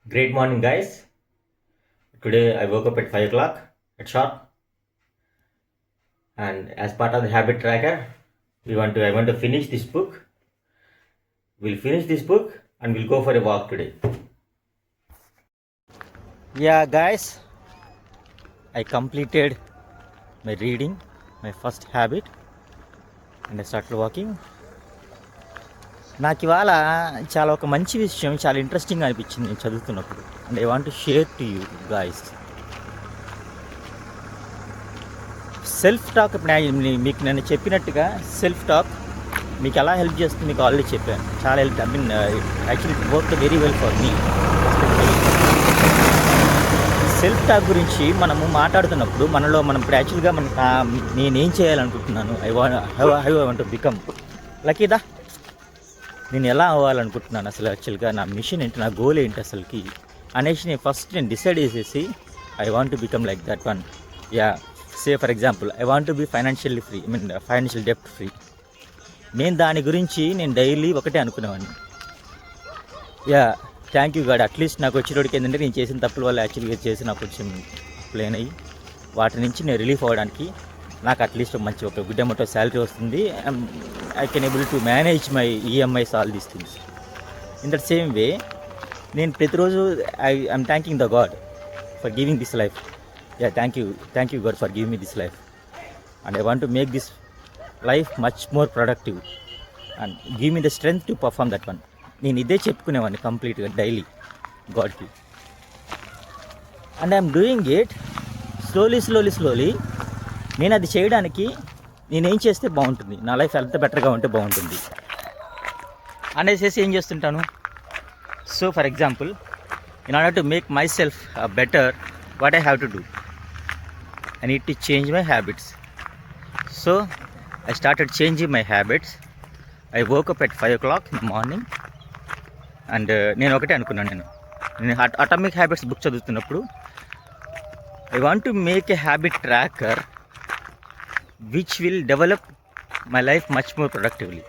Great morning, guys. Today I woke up at 5 o'clock at sharp, and as part of the habit tracker, I want to finish this book. We'll finish this book and we'll go for a walk today. Yeah, guys, I completed my reading, my first habit, and I started walking. నాకు ఇవాళ చాలా ఒక మంచి విషయం చాలా interesting అనిపించింది నేను చదువుతున్నప్పుడు, and I want to share to you guys. Self talk మీకు నేను చెప్పినట్టుగా సెల్ఫ్ టాక్ మీకు ఎలా హెల్ప్ చేస్తుంది మీకు ఆల్రెడీ చెప్పాను. చాలా help actually it work very well for me. Self talk గురించి మనము మాట్లాడుతున్నప్పుడు మనం ఇప్పుడు యాక్చువల్గా నేనేం చేయాలనుకుంటున్నాను, ఐ వాంట్ టు బికమ్ లక్కీదా, నేను ఎలా అవ్వాలనుకుంటున్నాను, అసలు యాక్చువల్గా నా మిషన్ ఏంటి, నా గోల్ ఏంటి అసలుకి అనేసి నేను డిసైడ్ చేసేసి I want to become like that one. Yeah, say for example I want to be financially free, financial డెప్ట్ ఫ్రీ. నేను దాని గురించి డైలీ ఒకటే అనుకునేవాడిని. Yeah, thank you God, at least నాకు వచ్చేటోడికి ఏంటంటే నేను చేసిన తప్పుల వల్ల యాక్చువల్గా చేసి నాకు కొంచెం ప్లేన్ అయ్యి వాటి నుంచి నేను రిలీఫ్ అవ్వడానికి నాకు అట్లీస్ట్ ఒక గుడ్ అమౌంట్ ఆఫ్ శాలరీ వస్తుంది. I can able to manage my EMIs, all these things. In that same way నేను ప్రతిరోజు I'm thanking the God for giving this life. Yeah, thank you God for giving me this life, and I want to make this life much more productive and give me the strength to perform that one. నేను ఇదే చెప్పుకునేవాడిని కంప్లీట్గా daily గాడ్కి, and I'm doing it slowly. నేను అది చేయడానికి నేనేం చేస్తే బాగుంటుంది, నా లైఫ్ ఎంత బెటర్గా ఉంటే బాగుంటుంది అనేసి ఏం చేస్తుంటాను. So for example, in order to make myself better, what I have to do, I need to change my habits. So I started changing my habits. I woke up at 5 o'clock in the morning, and నేను ఒకటే అనుకున్నాను, నేను atomic habits book చదువుతున్నప్పుడు I want to make a habit tracker which will develop my life much more productively.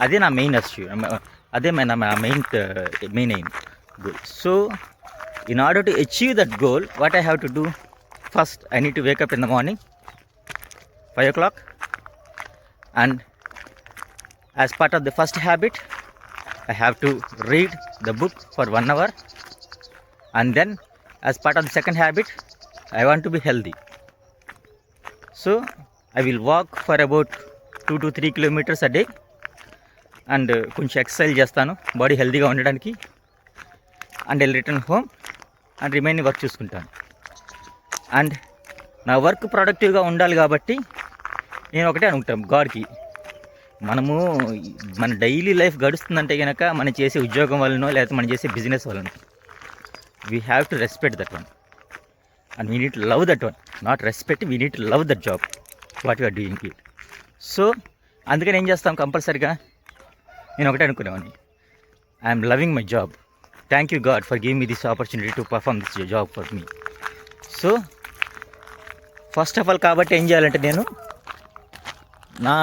అదే నా main అదే నా main aim goal. So in order to achieve that goal, what I have to do, first I need to Wake up in the morning 5 o'clock, and as part of the first habit I have to read the book for 1 hour, and then as part of the second habit I want to be healthy. So I will walk for about 2 to 3 kilometers a day, and కొంచెం exercise చేస్తాను body హెల్తీగా ఉండడానికి, and I return home and remaining work చూసుకుంటాను. And నా work ప్రొడక్టివ్గా ఉండాలి కాబట్టి నేను ఒకటే అనుకుంటాను గాడ్కి, మన డైలీ లైఫ్ గడుస్తుందంటే కనుక మనం చేసే ఉద్యోగం వల్లనో లేకపోతే మనం చేసే బిజినెస్ వల్లనో, we have to respect that one, and we need to love that one, not respect, we need to love that job what you are doing it. So అందుకని ఏం చేస్తాం, కంపల్సరీగా నేను ఒకటే అనుకునేవాడిని, I'm loving my job, thank you God for giving me this opportunity to perform this job for me. So first of all కాబట్టి ఏం చేయాలంటే నేను నా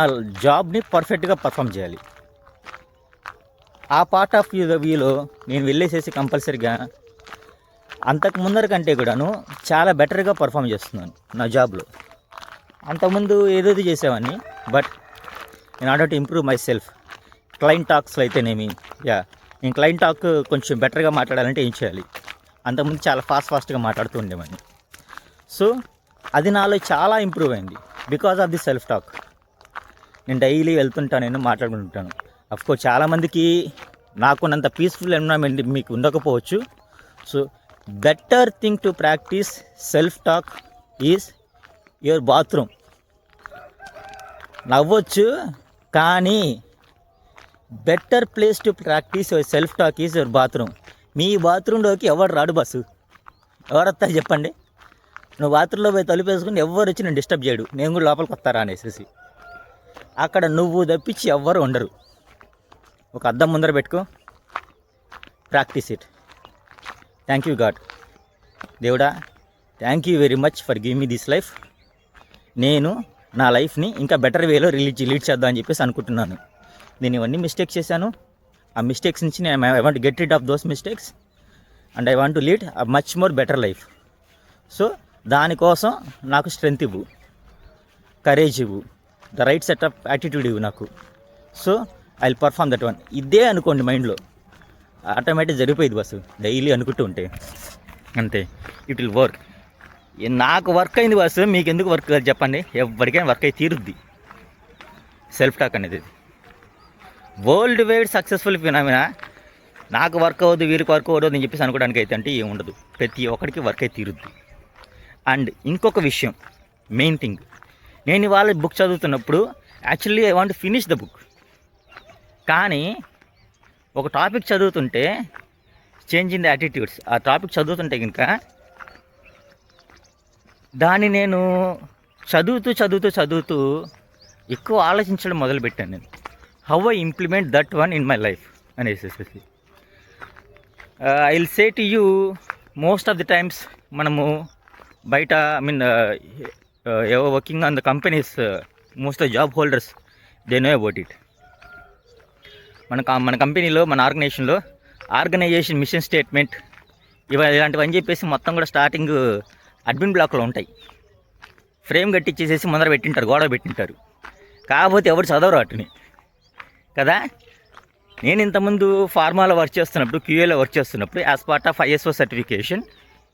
జాబ్ని పర్ఫెక్ట్గా పర్ఫామ్ చేయాలి. ఆ పార్ట్ ఆఫ్ వ్యూలో నేను వెళ్ళేసేసి కంపల్సరీగా అంతకు ముందర కంటే కూడాను చాలా బెటర్గా పర్ఫామ్ చేస్తున్నాను నా జాబ్లో. అంతకుముందు ఏదోది చేసేవాడిని, but in order to improve my self, client టాక్స్లో అయితేనేమి, నేను క్లయింట్ టాక్ కొంచెం బెటర్గా మాట్లాడాలంటే ఏం చేయాలి, అంతకుముందు చాలా ఫాస్ట్గా మాట్లాడుతూ ఉండేవాడిని. సో అది నాలో చాలా ఇంప్రూవ్ అయింది because of the self talk. నేను డైలీ వెళ్తుంటాను, నేను మాట్లాడుకుంటుంటాను. అఫ్కోర్స్ చాలామందికి నాకున్నంత పీస్ఫుల్ ఎన్విరాన్మెంట్ మీకు ఉండకపోవచ్చు. So better thing to practise self talk is your bathroom. నవ్వచ్చు, కానీ better place to practise your self talk is your bathroom. మీ బాత్రూంలోకి ఎవరు రాడు బస్సు, ఎవరు వస్తారు చెప్పండి? నువ్వు బాత్రూంలో పోయి తలుపు వేసుకుని ఎవరు వచ్చి నేను డిస్టర్బ్ చేయడు, నేను కూడా లోపలికి వస్తారా అనేసి. అక్కడ నువ్వు తప్పించి ఎవ్వరు ఉండరు. ఒక అద్దం ముందర పెట్టుకో, practise it. Thank you God, దేవుడా, thank you very much for give me this life. నేను నా లైఫ్ని ఇంకా బెటర్ వేలో లీడ్ చేద్దాం అని చెప్పేసి అనుకుంటున్నాను. నేను ఇవన్నీ మిస్టేక్స్ చేశాను, ఆ మిస్టేక్స్ నుంచి నేను I want get rid of those mistakes and I want to lead a much more better life. So దానికోసం నాకు స్ట్రెంగ్త్ ఇవ్వు, కరేజ్ ఇవ్వు, the right set of attitude ఇవ్వు నాకు. So I will perform that one. ఇదే అనుకోండి మైండ్లో, automatic జరిగిపోయింది బస్సు. డైలీ అనుకుంటూ ఉంటే అంతే, ఇట్ విల్ వర్క్. నాకు వర్క్ అయింది బస్సు, మీకు ఎందుకు వర్క్ కాదు చెప్పండి? ఎవరికైనా వర్క్ అయి తీరుద్ది సెల్ఫ్ టాక్ అనేది. World wide successful phenomena. నాకు వర్క్ అవ్వదు, వీరికి వర్క్ అవ్వదు అని చెప్పేసి అనుకోవడానికి అయితే అంటే ఏముండదు. ప్రతి ఒక్కడికి వర్క్ అయి తీరుద్ది. అండ్ ఇంకొక విషయం, మెయిన్ థింగ్, నేను ఇవాళ బుక్ చదువుతున్నప్పుడు actually I want finish the book. కానీ ఒక టాపిక్ చదువుతుంటే చేంజ్ ఇన్ ద యాటిట్యూడ్స్, ఆ టాపిక్ చదువుతుంటే కనుక దాన్ని నేను చదువుతూ ఎక్కువ ఆలోచించడం మొదలుపెట్టాను. నేను how I implement that one in my life అనేసి. I will say to you, most of the times మనము బయట ఎవరు working on the companies, most of job holders they know about it. మన కంపెనీలో, మన ఆర్గనైజేషన్ మిషన్ స్టేట్మెంట్ ఇలాంటివని చెప్పేసి మొత్తం కూడా స్టార్టింగ్ అడ్మిన్ బ్లాక్లో ఉంటాయి. ఫ్రేమ్ కట్టించేసేసి ముందర పెట్టింటారు, గోడ పెట్టింటారు. కాకపోతే ఎవరు చదవరు వాటిని కదా. నేను ఇంతకుముందు ఫార్మాలో వర్క్ చేస్తున్నప్పుడు, క్యూఏలో వర్క్ చేస్తున్నప్పుడు, as part of ISO certification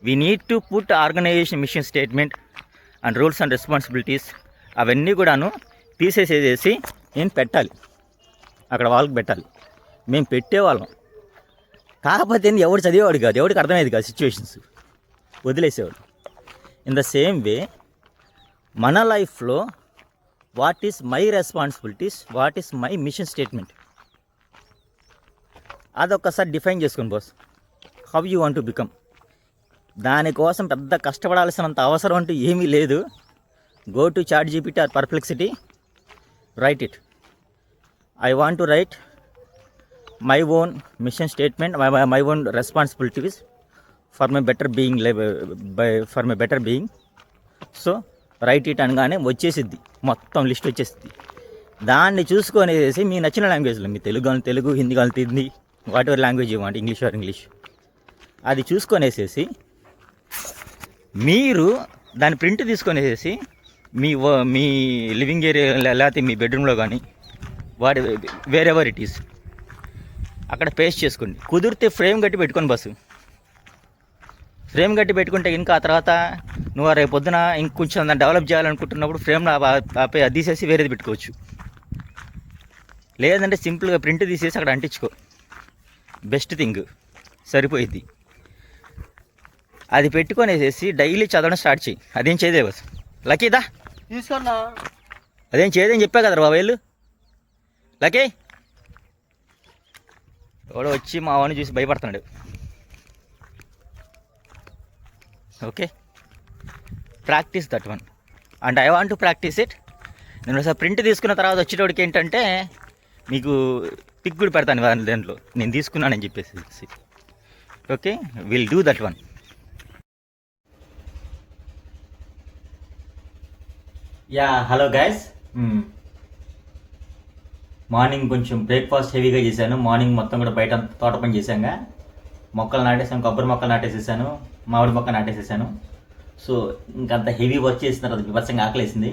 we need to put organisation mission statement and rules and responsibilities అవన్నీ కూడాను తీసేసేసి నేను పెట్టాలి, అక్కడ వాళ్ళకి పెట్టాలి. మేము పెట్టేవాళ్ళం. కాకపోతే ఎవడు చదివేవాడు కాదు, ఎవరికి అర్థమయ్యేది కాదు, సిచ్యువేషన్స్ వదిలేసేవాడు. ఇన్ ద సేమ్ వే మన లైఫ్లో what is my responsibilities, what is my mission statement, అదొక్కసారి డిఫైన్ చేసుకోండి boss. How you want to become. దానికోసం పెద్ద కష్టపడాల్సినంత అవసరం అంటూ ఏమీ లేదు. Go to ChatGPT or Perplexity, write it. I want to write my own mission statement, my own responsibilities for my better being. So write it అనగానే వచ్చేసిద్ది, మొత్తం లిస్ట్ వచ్చేసిద్ది. దాన్ని చూసుకొనేసి మీ నచ్చిన లాంగ్వేజ్లో, మీ తెలుగు, హిందీ కానీ హిందీ, వాట్ ఎవర్ లాంగ్వేజ్ ఇవ్వండి, ఇంగ్లీష్, అది చూసుకొనేసేసి మీరు దాని ప్రింట్ తీసుకొనేసేసి మీ లివింగ్ ఏరియా లేకపోతే మీ బెడ్రూమ్లో కానీ వేరెవర్ ఇట్ ఈస్ అక్కడ పేస్ట్ చేసుకోండి. కుదిరితే ఫ్రేమ్ కట్టి పెట్టుకొని బస్సు. ఫ్రేమ్ కట్టి పెట్టుకుంటే ఇంకా ఆ తర్వాత నువ్వు రేపు పొద్దున ఇంకొంచెం దాన్ని డెవలప్ చేయాలనుకుంటున్నప్పుడు ఫ్రేమ్ అది తీసేసి వేరేది పెట్టుకోవచ్చు. లేదంటే సింపుల్గా ప్రింట్ తీసేసి అక్కడ అంటించుకో, బెస్ట్ థింగ్, సరిపోయిద్ది. అది పెట్టుకొనేసేసి డైలీ చదవడం స్టార్ట్ చేయి. అదేం చేయదే బస్ లక్కీదా తీసుకున్నా, అదేం చేయదని చెప్పా కదా బాబాయిలు. లక్కీ ఎవడో వచ్చి మా వాడిని చూసి భయపడుతున్నాడు. Okay, practice that one and I want to practice it. నేను ఒకసారి ప్రింట్ తీసుకున్న తర్వాత వచ్చేటోడికి ఏంటంటే మీకు పిక్ కూడా పెడతాను దాంట్లో నేను తీసుకున్నానని చెప్పేసి. Okay, will do that one. Yeah hello guys, morning కొంచెం బ్రేక్ఫాస్ట్ హెవీగా చేశాను. మార్నింగ్ మొత్తం కూడా బయట తోట పని చేశాను. మొక్కలు నాటేసాను, కొబ్బరి మొక్కలు నాటేసేసాను, మామిడి మొక్క నాటేసేసాను. సో ఇంకంత హెవీ వర్క్ చేసిన తర్వాత విభత్సంగా ఆకలేసింది.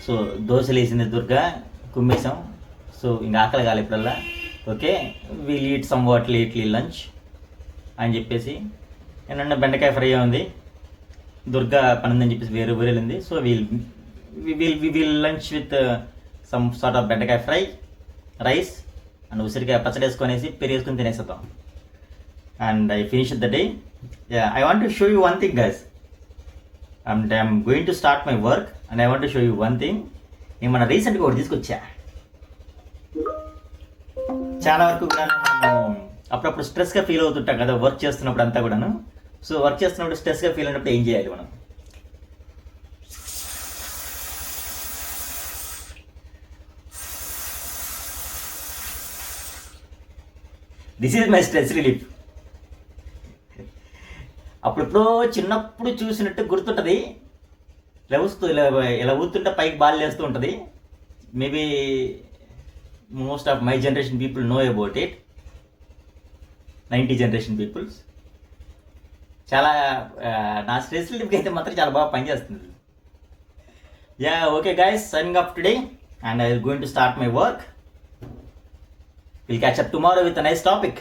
సో దోశలు వేసింది దుర్గా, కుమ్మేసాం. సో ఇంకా ఆకలి కాలి ఇప్పుడల్లా. Okay, we'll eat somewhat lately lunch అని చెప్పేసి ఏంటంటే బెండకాయ ఫ్రై ఉంది, దుర్గా పనుందని చెప్పేసి వేరే వెళ్ళింది. So will lunch with some sort of బెండకాయ ఫ్రై, రైస్ అండ్ ఉసిరికాయ పచ్చడి వేసుకొనేసి పెరిగేసుకొని తినేసేద్దాం. And I finish the day. I want to show you one thing guys. I'm going to start my work and I want to show you one thing. నేను మన రీసెంట్గా ఒకటి తీసుకొచ్చా. చాలా వరకు కూడా మనము అప్పుడప్పుడు స్ట్రెస్గా ఫీల్ అవుతుంటాం కదా వర్క్ చేస్తున్నప్పుడు అంతా కూడాను. సో వర్క్ చేస్తున్నప్పుడు స్ట్రెస్గా ఫీల్ అయినప్పుడు ఏం చేయాలి మనం? This is my stress relief. అప్పుడెప్పుడో చిన్నప్పుడు చూసినట్టు గుర్తుంటుంది. ఇలా ఊతుంటే పైకి బాల్ వేస్తూ ఉంటుంది. Maybe most of my generation people know about it, 90 generation peoples. చాలా నా స్ట్రెస్ రిలీఫ్కి అయితే మాత్రం చాలా బాగా పనిచేస్తుంది. Yeah okay guys, signing off today and I will going to start my work. Will catch up tomorrow with a nice topic.